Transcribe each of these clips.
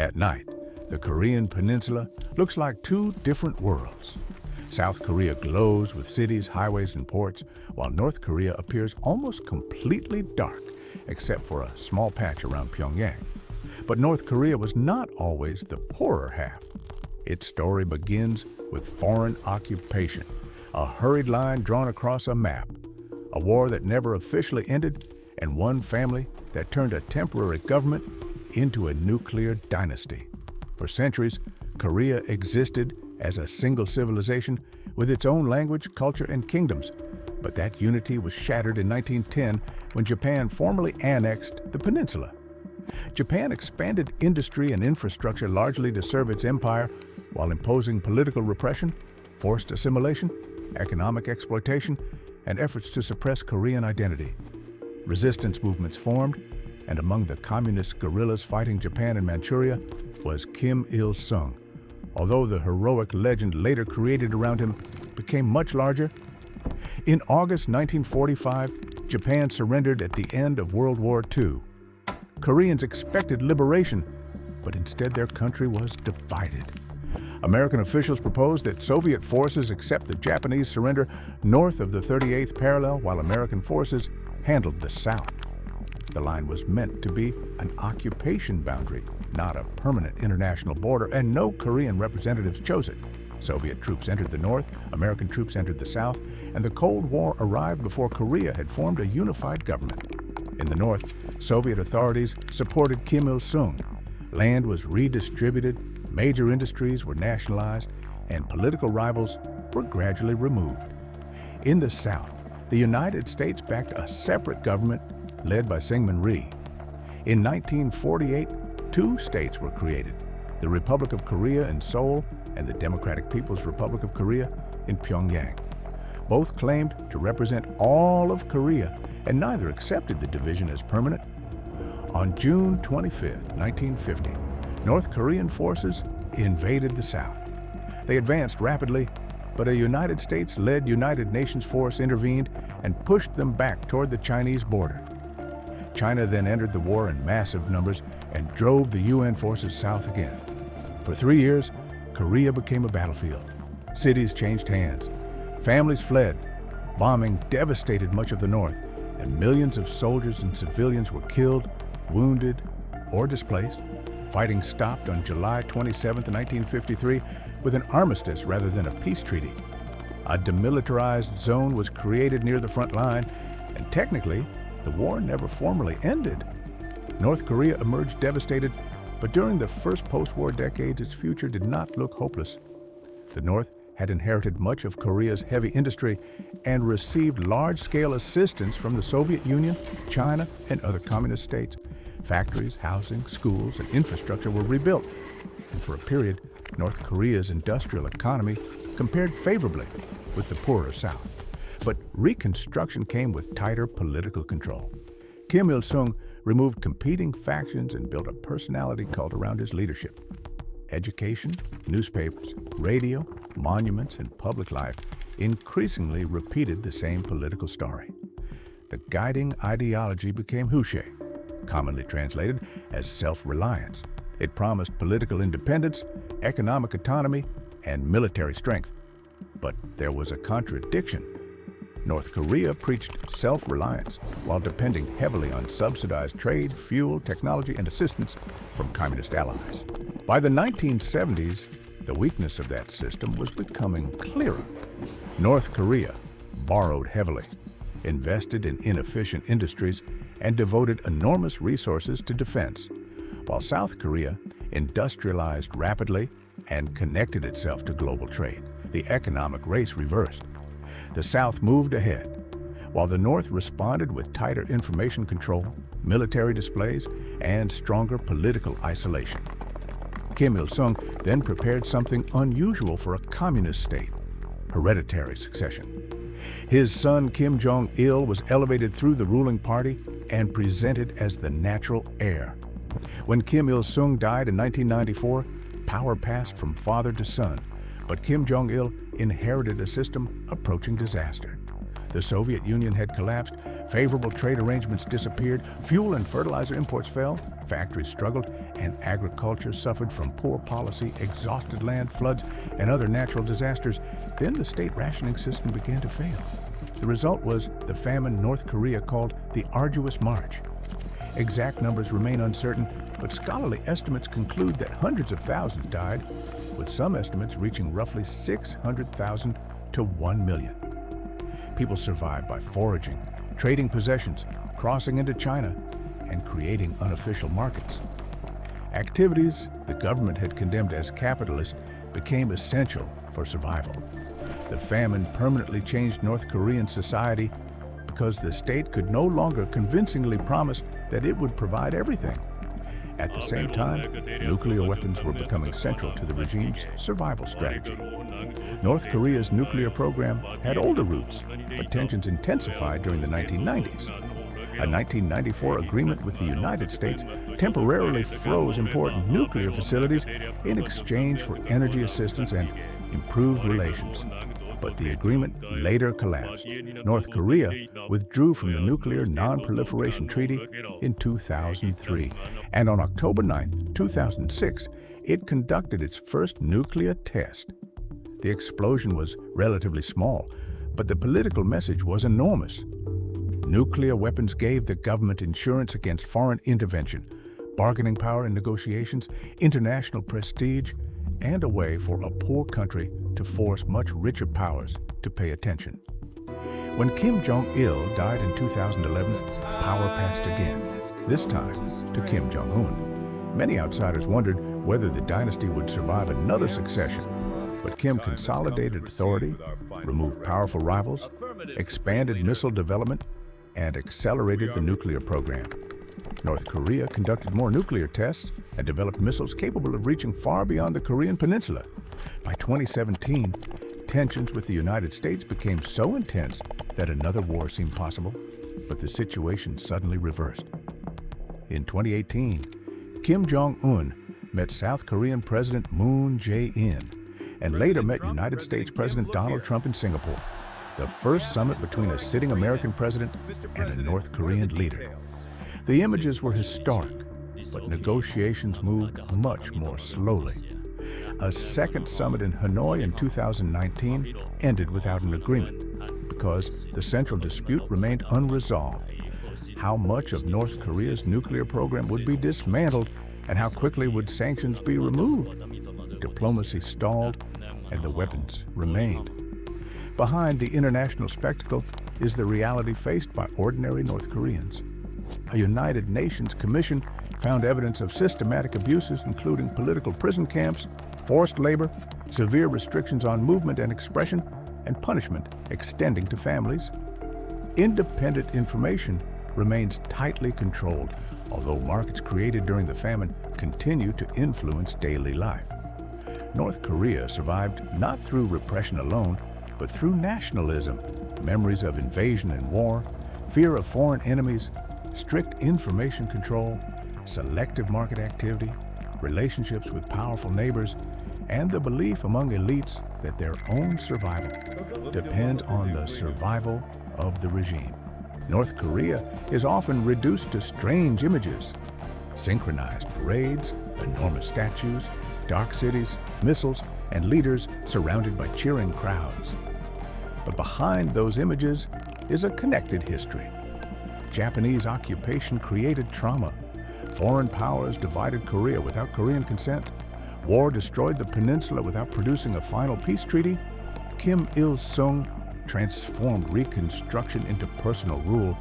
At night, the Korean Peninsula looks like two different worlds. South Korea glows with cities, highways, and ports, while North Korea appears almost completely dark, except for a small patch around Pyongyang. But North Korea was not always the poorer half. Its story begins with foreign occupation, a hurried line drawn across a map, a war that never officially ended, and one family that turned a temporary government into a nuclear dynasty. For centuries, Korea existed as a single civilization with its own language, culture, and kingdoms. But that unity was shattered in 1910 when Japan formally annexed the peninsula. Japan expanded industry and infrastructure largely to serve its empire while imposing political repression, forced assimilation, economic exploitation, and efforts to suppress Korean identity. Resistance movements formed, and among the communist guerrillas fighting Japan in Manchuria was Kim Il-sung. Although the heroic legend later created around him became much larger, in August 1945, Japan surrendered at the end of World War II. Koreans expected liberation, but instead their country was divided. American officials proposed that Soviet forces accept the Japanese surrender north of the 38th parallel while American forces handled the south. The line was meant to be an occupation boundary, not a permanent international border, and no Korean representatives chose it. Soviet troops entered the north, American troops entered the south, and the Cold War arrived before Korea had formed a unified government. In the north, Soviet authorities supported Kim Il-sung. Land was redistributed, major industries were nationalized, and political rivals were gradually removed. In the south, the United States backed a separate government led by Syngman Rhee. In 1948, two states were created, the Republic of Korea in Seoul and the Democratic People's Republic of Korea in Pyongyang. Both claimed to represent all of Korea, and neither accepted the division as permanent. On June 25, 1950, North Korean forces invaded the South. They advanced rapidly, but a United States-led United Nations force intervened and pushed them back toward the Chinese border. China then entered the war in massive numbers and drove the UN forces south again. For 3 years, Korea became a battlefield. Cities changed hands. Families fled. Bombing devastated much of the north, and millions of soldiers and civilians were killed, wounded, or displaced. Fighting stopped on July 27, 1953, with an armistice rather than a peace treaty. A demilitarized zone was created near the front line, and technically, the war never formally ended. North Korea emerged devastated, but during the first post-war decades, its future did not look hopeless. The North had inherited much of Korea's heavy industry and received large-scale assistance from the Soviet Union, China, and other communist states. Factories, housing, schools, and infrastructure were rebuilt, and for a period, North Korea's industrial economy compared favorably with the poorer South. But reconstruction came with tighter political control. Kim Il-sung removed competing factions and built a personality cult around his leadership. Education, newspapers, radio, monuments, and public life increasingly repeated the same political story. The guiding ideology became Hushae, commonly translated as self-reliance. It promised political independence, economic autonomy, and military strength. But there was a contradiction. North Korea preached self-reliance while depending heavily on subsidized trade, fuel, technology, and assistance from communist allies. By the 1970s, the weakness of that system was becoming clearer. North Korea borrowed heavily, invested in inefficient industries, and devoted enormous resources to defense, while South Korea industrialized rapidly and connected itself to global trade. The economic race reversed. The South moved ahead, while the North responded with tighter information control, military displays, and stronger political isolation. Kim Il-sung then prepared something unusual for a communist state: hereditary succession. His son Kim Jong-il was elevated through the ruling party and presented as the natural heir. When Kim Il-sung died in 1994, power passed from father to son, but Kim Jong-il inherited a system approaching disaster. The Soviet Union had collapsed, favorable trade arrangements disappeared, fuel and fertilizer imports fell, factories struggled, and agriculture suffered from poor policy, exhausted land, floods, and other natural disasters, then the state rationing system began to fail. The result was the famine North Korea called the Arduous March. Exact numbers remain uncertain, but scholarly estimates conclude that hundreds of thousands died, with some estimates reaching roughly 600,000 to 1 million. People survived by foraging, trading possessions, crossing into China, and creating unofficial markets. Activities the government had condemned as capitalist became essential for survival. The famine permanently changed North Korean society because the state could no longer convincingly promise that it would provide everything. At the same time, nuclear weapons were becoming central to the regime's survival strategy. North Korea's nuclear program had older roots, but tensions intensified during the 1990s. A 1994 agreement with the United States temporarily froze important nuclear facilities in exchange for energy assistance and improved relations. But the agreement later collapsed. North Korea withdrew from the Nuclear Non-Proliferation Treaty in 2003, and on October 9, 2006, it conducted its first nuclear test. The explosion was relatively small, but the political message was enormous. Nuclear weapons gave the government insurance against foreign intervention, bargaining power in negotiations, international prestige, and a way for a poor country to force much richer powers to pay attention. When Kim Jong-il died in 2011, power passed again, this time to Kim Jong-un. Many outsiders wondered whether the dynasty would survive another succession, but Kim consolidated authority, removed powerful rivals, expanded missile development, and accelerated the nuclear program. North Korea conducted more nuclear tests and developed missiles capable of reaching far beyond the Korean Peninsula. By 2017, tensions with the United States became so intense that another war seemed possible, but the situation suddenly reversed. In 2018, Kim Jong-un met South Korean President Moon Jae-in and later met United States President Donald Trump in Singapore, the first summit between a sitting American president and a North Korean leader. The images were historic, but negotiations moved much more slowly. A second summit in Hanoi in 2019 ended without an agreement because the central dispute remained unresolved. How much of North Korea's nuclear program would be dismantled and how quickly would sanctions be removed? Diplomacy stalled and the weapons remained. Behind the international spectacle is the reality faced by ordinary North Koreans. A United Nations commission found evidence of systematic abuses, including political prison camps, forced labor, severe restrictions on movement and expression, and punishment extending to families. Independent information remains tightly controlled, although markets created during the famine continue to influence daily life. North Korea survived not through repression alone, but through nationalism, memories of invasion and war, fear of foreign enemies, strict information control, selective market activity, relationships with powerful neighbors, and the belief among elites that their own survival depends on the survival of the regime. North Korea is often reduced to strange images: synchronized parades, enormous statues, dark cities, missiles, and leaders surrounded by cheering crowds. But behind those images is a connected history. Japanese occupation created trauma. Foreign powers divided Korea without Korean consent. War destroyed the peninsula without producing a final peace treaty. Kim Il-sung transformed Reconstruction into personal rule.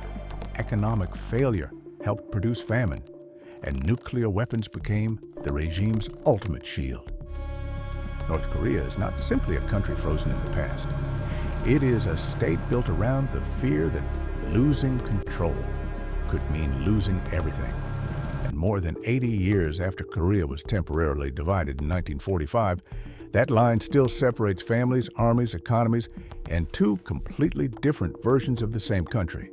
Economic failure helped produce famine. And nuclear weapons became the regime's ultimate shield. North Korea is not simply a country frozen in the past. It is a state built around the fear that losing control could mean losing everything. And more than 80 years after Korea was temporarily divided in 1945, that line still separates families, armies, economies, and two completely different versions of the same country.